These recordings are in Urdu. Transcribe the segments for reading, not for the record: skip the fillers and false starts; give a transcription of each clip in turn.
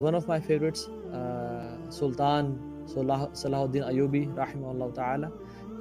One of my favorites, Sultan Salahuddin Ayyubi rahimahullah ta'ala.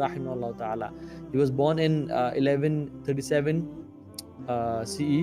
rahimahullah ta'ala. He was born in 1137 CE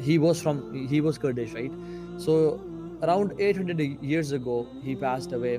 he was Kurdish, right? So around 800 years ago he passed away.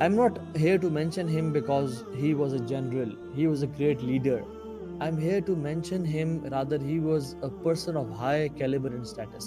I'm not here to mention him because he was a general, he was a great leader. I'm here to mention him, rather he was a person of high caliber and status.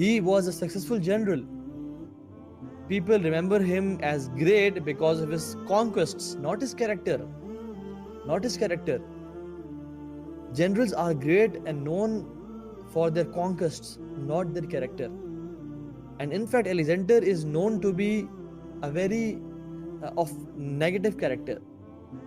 He was a successful general. People remember him as great because of his conquests, not his character. Not his character. Generals are great and known for their conquests, not their character. And in fact, Alexander is known to be a very of negative character.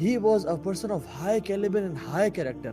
he was a person of high caliber and high character.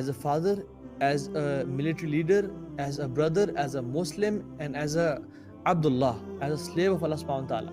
as a father, as a military leader, as a brother, as a Muslim, and as a Abdullah, as a slave of Allah subhanahu wa ta'ala.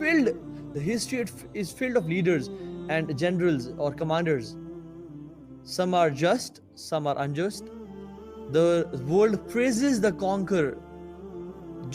filled. The history is filled of leaders and generals or commanders. Some are just, some are unjust. The world praises the conqueror.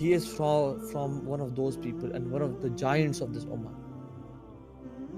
he is from one of those people and one of the giants of this ummah.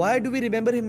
Why do we remember him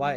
why?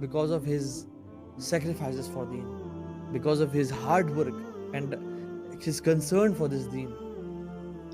because of his sacrifices for deen, because of his hard work and his concern for this deen.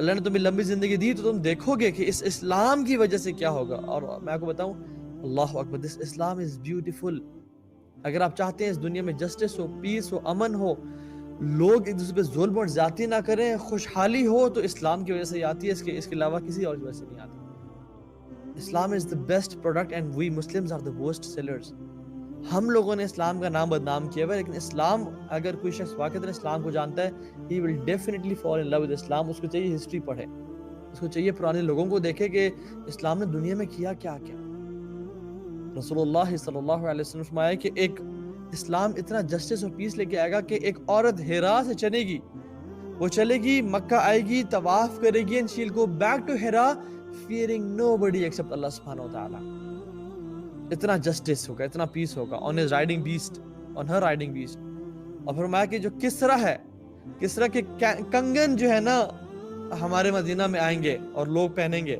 اللہ نے تمہیں لمبی زندگی دی تو تم دیکھو گے کہ اس اسلام کی وجہ سے کیا ہوگا. اور میں آپ کو بتاؤں, اللہ اکبر, دس اسلام از بیوٹیفل. اگر آپ چاہتے ہیں اس دنیا میں جسٹس ہو, پیس ہو, امن ہو, لوگ ایک دوسرے پہ ظلم اور زیادتی نہ کریں, خوشحالی ہو, تو اسلام کی وجہ سے آتی ہے, اس کے علاوہ کسی اور وجہ سے نہیں آتی. اسلام از the best product and we Muslims are the worst sellers. ہم لوگوں نے اسلام کا نام بدنام کیا ہوا ہے, لیکن اسلام, اگر کوئی شخص واقعی اسلام کو جانتا ہے, he will definitely fall in love with اسلام. اس کو چاہیے ہسٹری پڑھے, اس کو چاہیے پرانے لوگوں کو دیکھے کہ اسلام نے دنیا میں کیا کیا کیا. رسول اللہ صلی اللہ علیہ وسلم فرمایا کہ ایک اسلام اتنا جسٹس اور پیس لے کے آئے گا کہ ایک عورت ہیرا سے چلے گی, وہ چلے گی, مکہ آئے گی, طواف کرے گی, and she'll go back to ہیرا fearing nobody except اللہ سبحانہ وتعالی. اتنا جسٹس ہوگا, اتنا پیس ہوگا on his riding beast, on her riding beast. اور فرمایا کہ جو کسرا ہے, کسرا کے کنگن جو ہے نا ہمارے مدینہ میں آئیں گے اور لوگ پہنیں گے.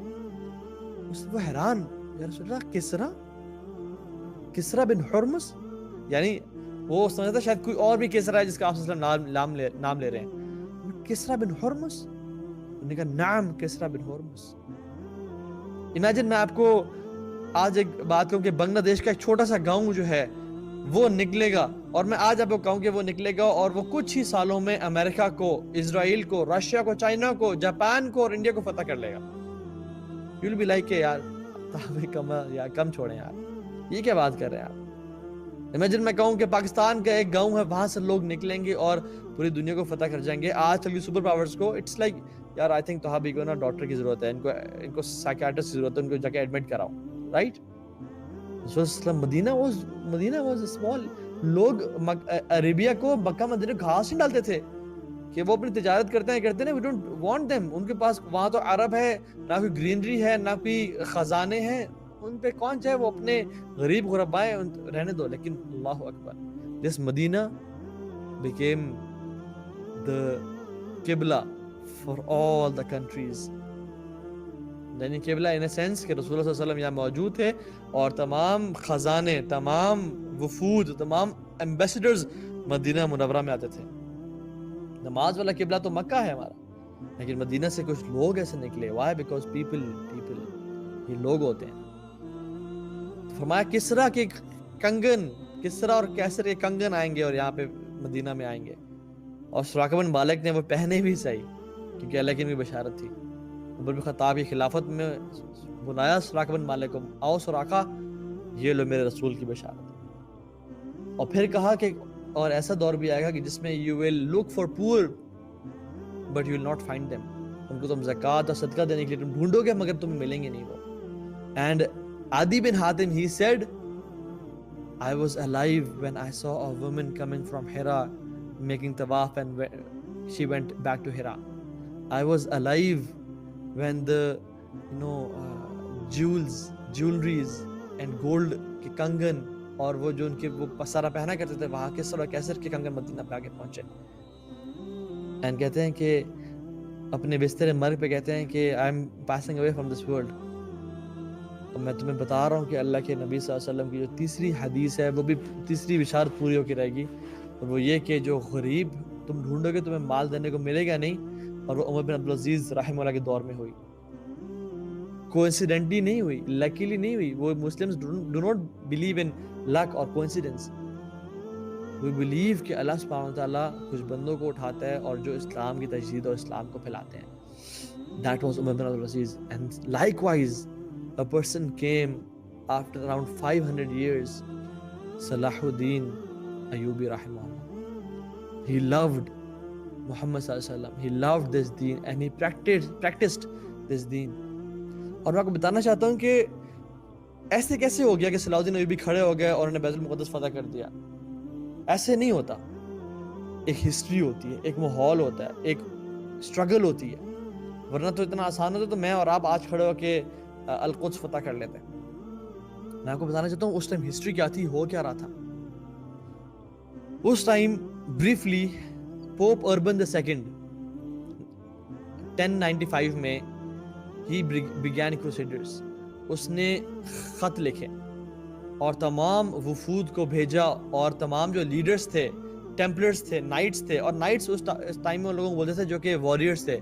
وہ حیران, یا رسول اللہ کسرا, کسرا بن حرمس, یعنی وہ سمجھتا شاید کوئی اور بھی کسرا ہے جس کا آپ صلی اللہ علیہ وسلم نام لے رہے ہیں. کسرا بن حرمس, انہوں نے کہا نعم کسرا بن حرمس. امیجن میں آپ کو آج ایک بات کہوں کہ بنگلہ دیش کا ایک چھوٹا سا گاؤں جو ہے وہ نکلے گا, اور میں آج آپ کو کہوں کہ وہ نکلے گا اور وہ کچھ ہی سالوں میں امریکہ کو, اسرائیل کو, رشیا کو, چائنا کو, جاپان کو اور انڈیا کو فتح کر لے گا. you'll be like کہ یار کم چھوڑیں یار, یہ کیا بات کر رہے ہیں آپ. امیجن میں کہوں کہ پاکستان کا ایک گاؤں ہے, وہاں سے لوگ نکلیں گے اور پوری دنیا کو فتح کر جائیں گے. آج کل کی سپر پاورز کو اٹس لائک یار آئی تھنک توحا بھی کو نا ڈاکٹر کی ضرورت ہے, ان کو سائیکیاٹرسٹ کی ضرورت ہے, ان کو جا کے ایڈمٹ کراؤ, رائٹ. رسول اللہ مدینہ واز اسمال. لوگ عربیہ کو, مکہ مدینہ گھاس نہیں ڈالتے تھے کہ وہ اپنی تجارت کرتے ہیں, وی ڈونٹ وانٹ دیم. ان کے پاس وہاں تو عرب ہے, نہ کوئی گرینری ہے, نہ کوئی خزانے ہیں, ان پہ کون چاہے وہ اپنے غریب غربائیں رہنے دو. لیکن اللہ اکبر, دس مدینہ became the قبلہ for all the countries. یعنی قبلہ in a sense کہ رسول اللہ صلی اللہ علیہ وسلم یہاں موجود تھے اور تمام خزانے, تمام وفود, تمام ایمبیسڈرز مدینہ منورہ میں آتے تھے. نماز والا قبلہ تو مکہ ہے ہمارا, لیکن مدینہ سے کچھ لوگ ایسے نکلے. why? because people یہ لوگ ہوتے ہیں. فرمایا کسرا کے کنگن, کسرا اور کیسر کے کنگن آئیں گے اور یہاں پہ مدینہ میں آئیں گے. اور سراقہ بن مالک نے وہ پہنے بھی صحیح, کیونکہ اللہ کی بھی بشارت تھی. عمر بن خطاب کی خلافت میں بلایا سراقہ بن مالک کو, آؤ سراقہ, یہ لو میرے رسول کی بشارت. اور پھر کہا کہ اور ایسا دور بھی آئے گا کہ جس میں you will look for poor but you will not find them. ان کو تم زکوٰۃ اور صدقہ دینے کے لیے تم ڈھونڈو گے مگر تمہیں ملیں گے نہیں وہ. And Adi bin Hatim, he said, I was alive when I saw a woman coming from Hira making tawaf and she went back to Hira. I was alive when the jewelries and gold کے کنگن اور وہ جو ان کے وہ پسارا پہنا کرتے تھے وہاں کسر اور کیسر کے کنگن مدینہ پہ آگے پہنچے. اینڈ کہتے ہیں کہ اپنے بستر مرگ پہ کہتے ہیں کہ I am passing away from this world. اور میں تمہیں بتا رہا ہوں کہ اللہ کے نبی صلی اللہ علیہ وسلم کی جو تیسری حدیث ہے وہ بھی تیسری بشارت پوری ہو کے رہے گی, اور وہ یہ کہ جو غریب تم ڈھونڈو گے تمہیں مال دینے کو ملے گا نہیں. اور وہ عمر بن عبدالعزیز رحمہ اللہ کے دور میں ہوئی, کوئنسیڈنٹلی نہیں ہوئی, لکیلی نہیں ہوئی. وہ Muslims do not believe in luck or coincidence. We believe کہ اللہ سبحانہ وتعالیٰ کچھ بندوں کو اٹھاتا ہے اور جو اسلام کی تجدید اور اسلام کو پھیلاتے ہیں. That was Umar bin Abdul Aziz. And likewise a person came after around 500 years, Salahuddin Ayyubi rahimahullah. He loved Muhammad sallallahu alaihi wasallam. He loved this deen and he practiced this deen. اور میں آپ کو بتانا چاہتا ہوں کہ ایسے کیسے ہو گیا کہ صلاح الدین ایوبی کھڑے ہو گئے اور انہوں نے بیت المقدس فتح کر دیا. ایسے نہیں ہوتا. ایک ہسٹری ہوتی ہے, ایک ماحول ہوتا ہے, ایک اسٹرگل ہوتی ہے. ورنہ تو اتنا آسان ہوتا تو میں اور آپ آج کھڑے ہو کے القدس فتح کر لیتے ہیں. میں آپ کو بتانا چاہتا ہوں اس ٹائم ہسٹری کیا تھی, ہو کیا رہا تھا. اس time briefly Pope Urban II 1095 میں he began crusaders. اس نے خط لکھے اور تمام وفود کو بھیجا, اور تمام جو لیڈرز تھے, ٹیمپلرز تھے, نائٹس تھے, اور نائٹس اس ٹائم میں لوگوں کو بولتے تھے جو کہ واریئرز تھے,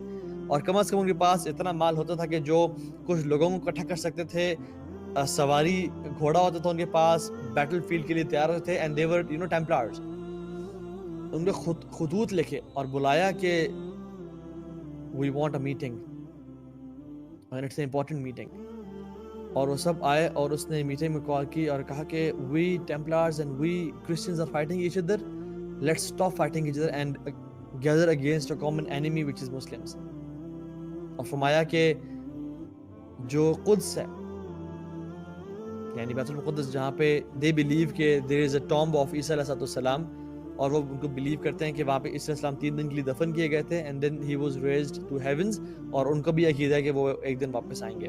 اور کم از کم ان کے پاس اتنا مال ہوتا تھا کہ جو کچھ لوگوں کو اکٹھا کر سکتے تھے. سواری گھوڑا ہوتا تھا ان کے پاس, بیٹل فیلڈ کے لیے تیار ہوتے تھے, اینڈ دے ور ٹیمپلارز. ان نے خطوط لکھے اور بلایا کہ we want a meeting and it's an important meeting. اور وہ سب آئے اور اس نے میٹنگ میں کال کی اور کہا کہ we Templars and we Christians are fighting each other, let's stop fighting each other and gather against a common enemy which is Muslims. اور فرمایا کہ جو قدس ہے, یعنی بیت المقدس جہاں پہ دے بلیو کہ دیر از اے ٹامب آف عیسیٰ علیہ السلام, اور وہ ان کو بلیو کرتے ہیں کہ وہاں پہ عیسیٰ علیہ السلام 3 دن کے لیے دفن کیے گئے تھے, and then he was raised to heavens, اور ان کا بھی عقیدہ ہے کہ وہ ایک دن واپس آئیں گے.